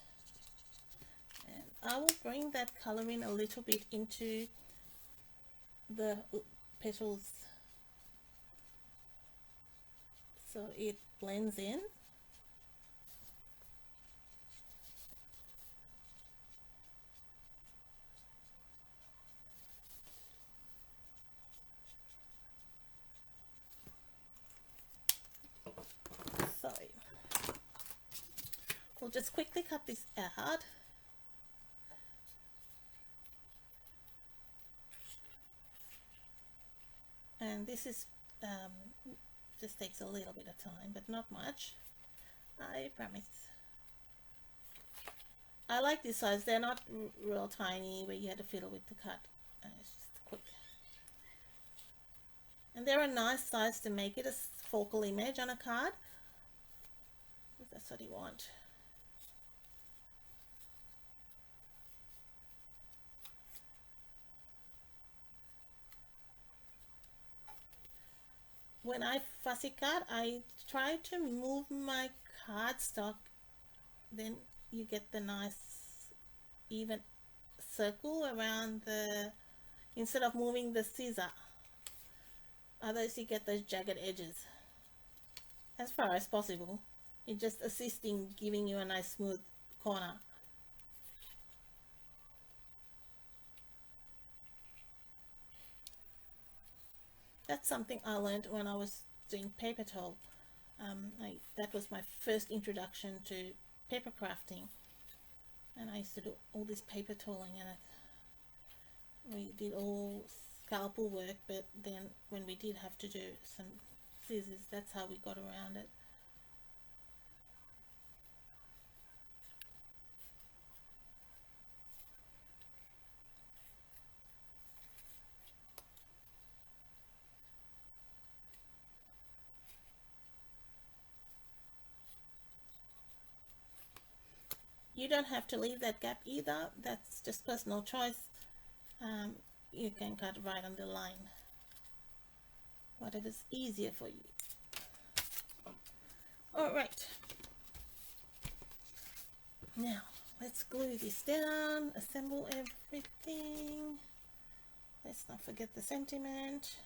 I will bring that color in a little bit into the petals so it blends in. So we'll just quickly cut this out. And this is just takes a little bit of time, but not much, I promise. I like this size. They're not real tiny where you had to fiddle with the cut. It's just quick. And they're a nice size to make it a focal image on a card, if that's what you want. When I fussy cut, I try to move my cardstock, then you get the nice even circle around instead of moving the scissor. Otherwise you get those jagged edges. As far as possible, it's just assisting, giving you a nice smooth corner. That's something I learned when I was doing paper towel. That was my first introduction to paper crafting, and I used to do all this paper toweling, and we did all scalpel work, but then when we did have to do some scissors, that's how we got around it. You don't have to leave that gap either, that's just personal choice. You can cut right on the line, whatever's easier for you. All right, now let's glue this down, assemble everything. Let's not forget the sentiment.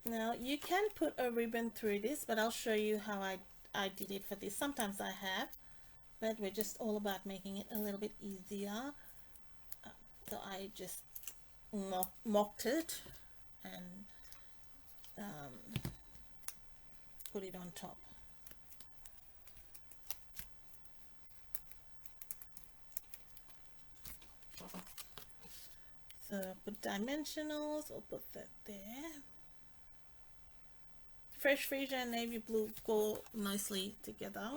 Now you can put a ribbon through this, but I'll show you how I did it for this. Sometimes I have, but we're just all about making it a little bit easier. So I just mocked it and put it on top. So put dimensionals, I'll put that there. Fresh fuchsia and navy blue go nicely together.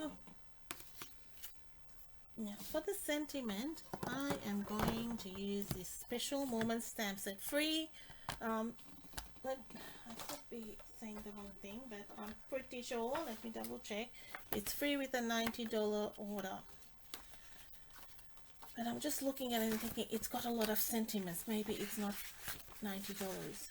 Now for the sentiment, I am going to use this special moment stamp set, free. But I could be saying the wrong thing, but I'm pretty sure, let me double check, it's free with a $90 order. But I'm just looking at it and thinking it's got a lot of sentiments, maybe it's not $90.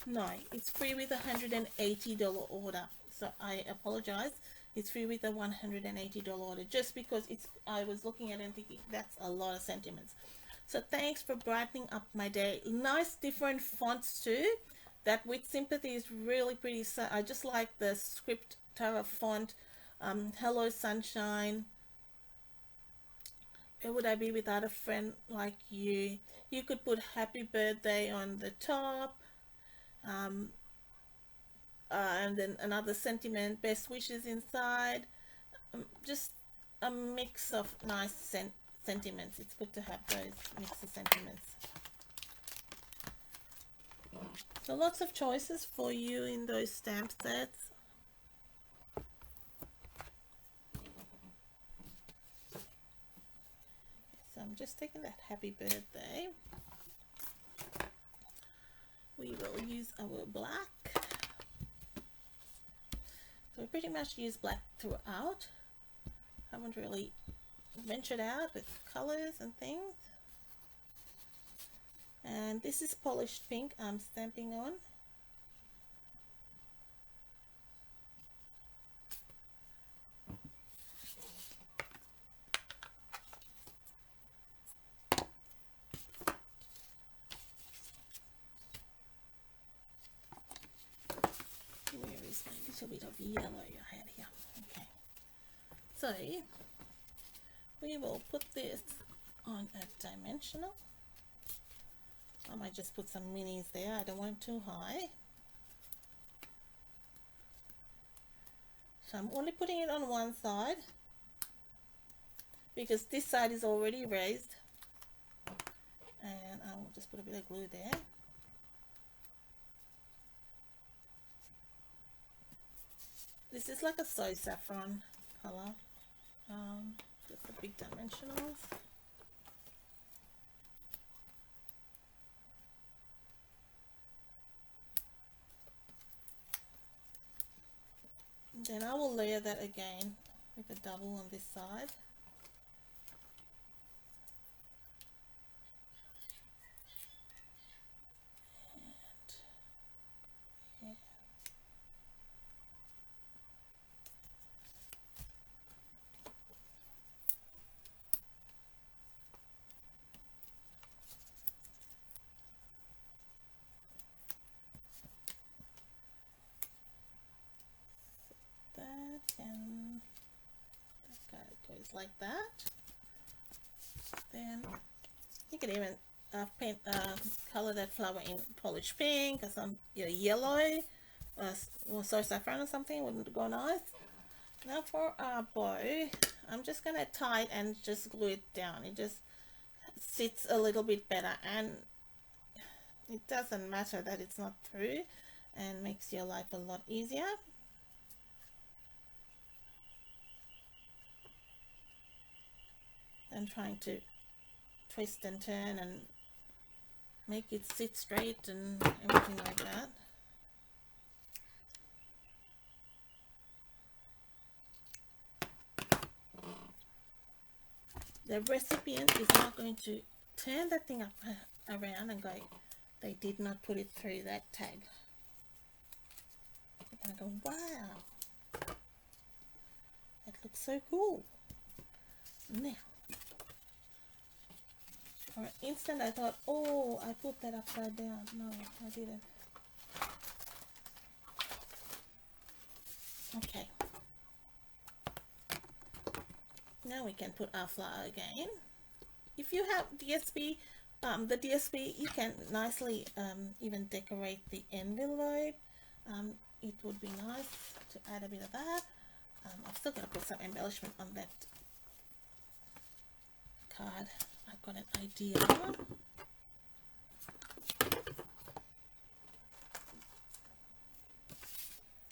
No, it's free with a $180 order. So I apologize. It's free with a $180 order, just because I was looking at it and thinking that's a lot of sentiments. So thanks for brightening up my day. Nice different fonts too. That with sympathy is really pretty. So I just like the script Tara font. Hello sunshine. Where would I be without a friend like you? You could put happy birthday on the top. And then another sentiment, best wishes inside. Just a mix of nice sentiments. It's good to have those mix of sentiments. So lots of choices for you in those stamp sets. So I'm just taking that happy birthday. We will use our black. So we pretty much use black throughout. Haven't really ventured out with colors and things. And this is polished pink I'm stamping on. Where is my little bit of yellow I had here? Okay. So we will put this on a dimensional. I might just put some minis there. I don't want too high. So I'm only putting it on one side because this side is already raised. And I will just put a bit of glue there. This is like a soy saffron color. Just the big dimensionals. Then I will layer that again with a double on this side. And here. And that kind of goes like that. Then you can even paint color that flower in polished pink or some yellow, or so saffron or something wouldn't go nice. Now for our bow, I'm just gonna tie it and just glue it down. It just sits a little bit better, and it doesn't matter that it's not through, and makes your life a lot easier. And trying to twist and turn and make it sit straight and everything like that. The recipient is not going to turn that thing up around and go, they did not put it through that tag. They're going to go, wow, that looks so cool. Now, for an instant I thought, oh, I put that upside down. No, I didn't. Okay. Now we can put our flower again. If you have DSP, the DSP, you can nicely even decorate the envelope. It would be nice to add a bit of that. I've still got to put some embellishment on that card. I've got an idea.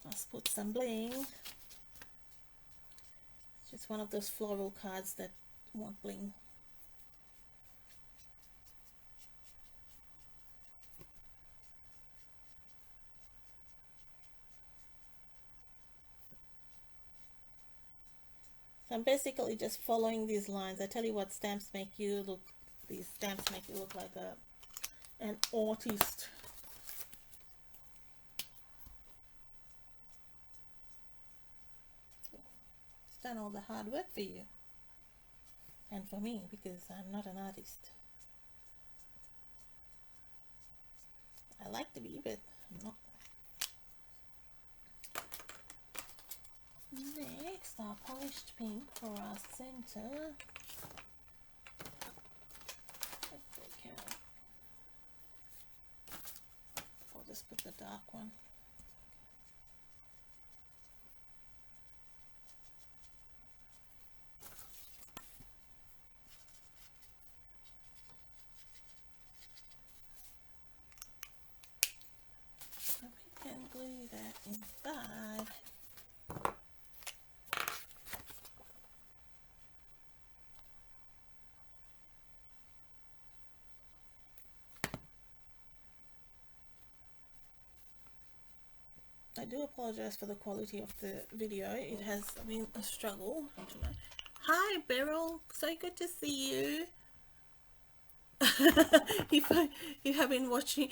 Let's put some bling. It's just one of those floral cards that want bling. So I'm basically just following these lines. I tell you what, stamps make you look, these stamps make you look like an artist. It's done all the hard work for you. And for me, because I'm not an artist. I like to be, but I'm not. Next, our polished pink for our center. If we can. I'll just put the dark one. So we can glue that inside. I do apologize for the quality of the video. It has been a struggle. Hi Beryl, so good to see you. You've been watching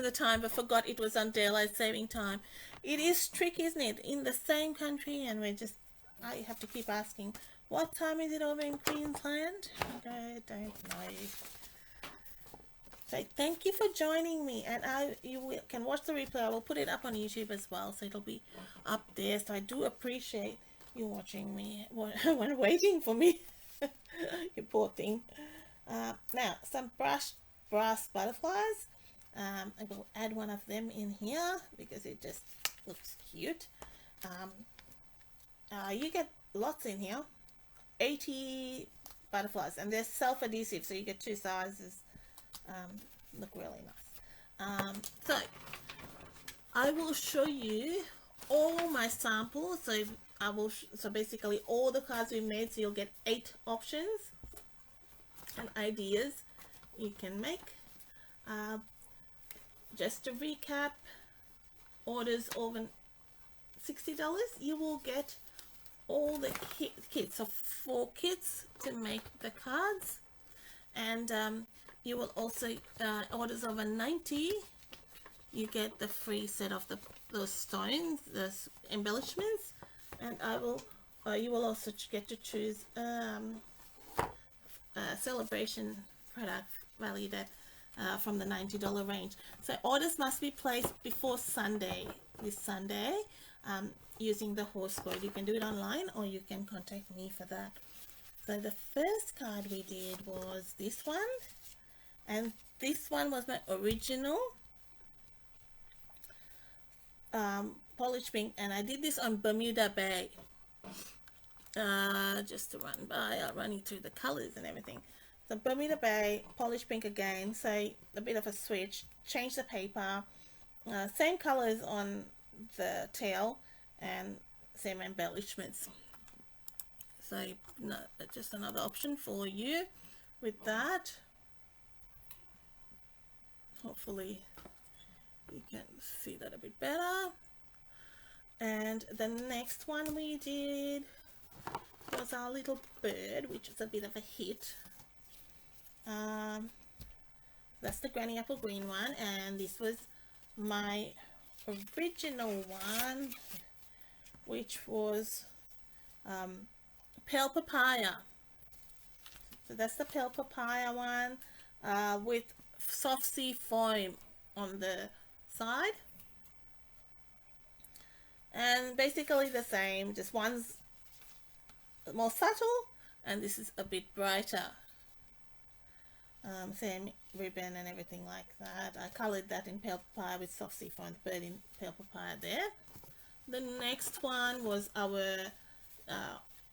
the time but forgot it was on daylight saving time. It is tricky, isn't it? In the same country, and I have to keep asking, what time is it over in Queensland? I don't know. So thank you for joining me, and you can watch the replay. I will put it up on YouTube as well, so it'll be up there. So I do appreciate you watching me when waiting for me. You poor thing. Now some brass butterflies. I will add one of them in here because it just looks cute. You get lots in here, 80 butterflies, and they're self-adhesive, so you get two sizes. Look really nice. So I will show you all my samples. So basically all the cards we made, so you'll get 8 options and ideas you can make. Just to recap, orders over $60, you will get all the kits, so 4 kits to make the cards, and you will also orders over 90, you get the free set of those stones, those embellishments, and you will also get to choose Sale-A-Bration product valued at from the $90 range. So orders must be placed before Sunday, this Sunday, using the horse code. You can do it online or you can contact me for that. So the first card we did was this one, And this one was my original polish pink, and I did this on Bermuda Bay. Just to run by, I'll run you through the colors and everything. So Bermuda Bay, polish pink again, so a bit of a switch, change the paper, same colors on the tail, and same embellishments. So no, just another option for you with that. Hopefully you can see that a bit better. And the next one we did was our little bird, which is a bit of a hit. That's the Granny Apple Green one, and this was my original one, which was Pale Papaya. So that's the Pale Papaya one with soft sea foam on the side, and basically the same, just one's more subtle and this is a bit brighter. Same ribbon and everything like that. I colored that in Pale Papaya with soft sea foam, the bird in Pale Papaya there. The next one was our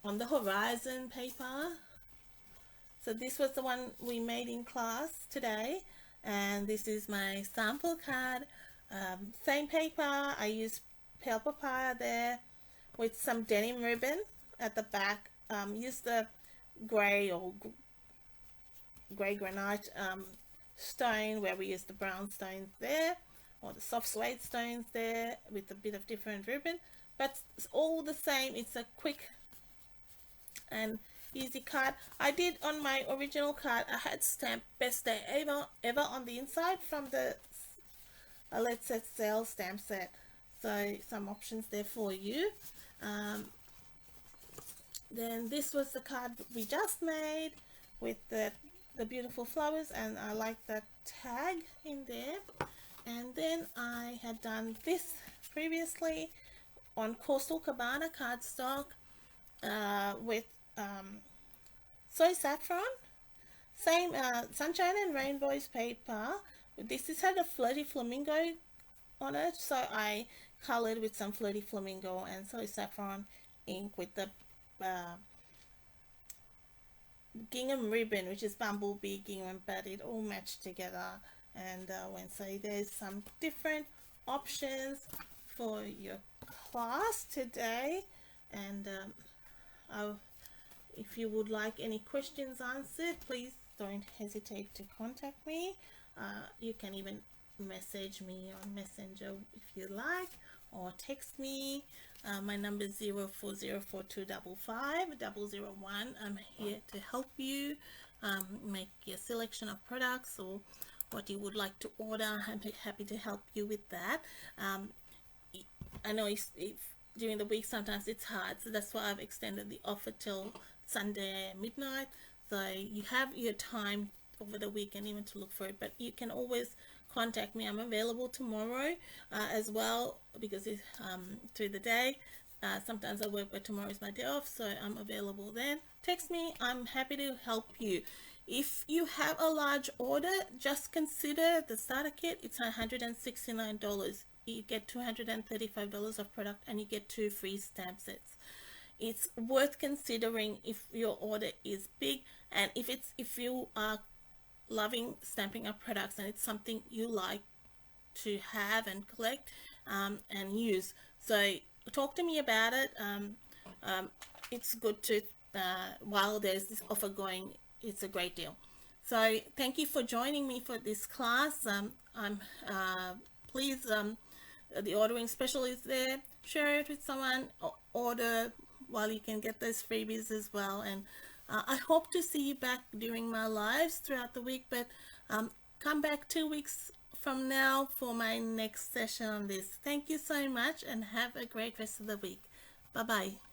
On the Horizon paper. So this was the one we made in class today, and this is my sample card. Same paper, I used Pale Papaya there with some denim ribbon at the back. Use the grey or grey granite stone where we use the brown stones there, or the soft suede stones there, with a bit of different ribbon, but it's all the same. It's a quick and easy card. I did on my original card, I had stamped Best Day Ever on the inside from the Let's Set Sale stamp set. So some options there for you. Then this was the card we just made with the beautiful flowers, and I like that tag in there. And then I had done this previously on Coastal Cabana cardstock with soy saffron, same Sunshine and Rainbows paper. This had a flirty flamingo on it, so I colored with some flirty flamingo and soy saffron ink with the gingham ribbon, which is bumblebee gingham, but it all matched together. And so there's some different options for your class today. And if you would like any questions answered, please don't hesitate to contact me. You can even message me on Messenger if you like, or text me. My number is 0404255001. I'm here to help you make your selection of products or what you would like to order. I'm happy to help you with that. I know if during the week sometimes it's hard, so that's why I've extended the offer till Sunday midnight, so you have your time over the weekend even to look for it. But you can always contact me. I'm available tomorrow as well, because it's through the day. Sometimes I work, but tomorrow is my day off, so I'm available then. Text me. I'm happy to help you. If you have a large order, just consider the starter kit. It's $169. You get $235 of product, and you get 2 free stamp sets. It's worth considering if your order is big, and if you are loving Stampin' Up products and it's something you like to have and collect and use. So talk to me about it. It's good to while there's this offer going, it's a great deal. So thank you for joining me for this class. Please, the ordering special is there. Share it with someone, order while you can get those freebies as well. And I hope to see you back during my lives throughout the week, but come back 2 weeks from now for my next session on this. Thank you so much, and have a great rest of the week. Bye bye.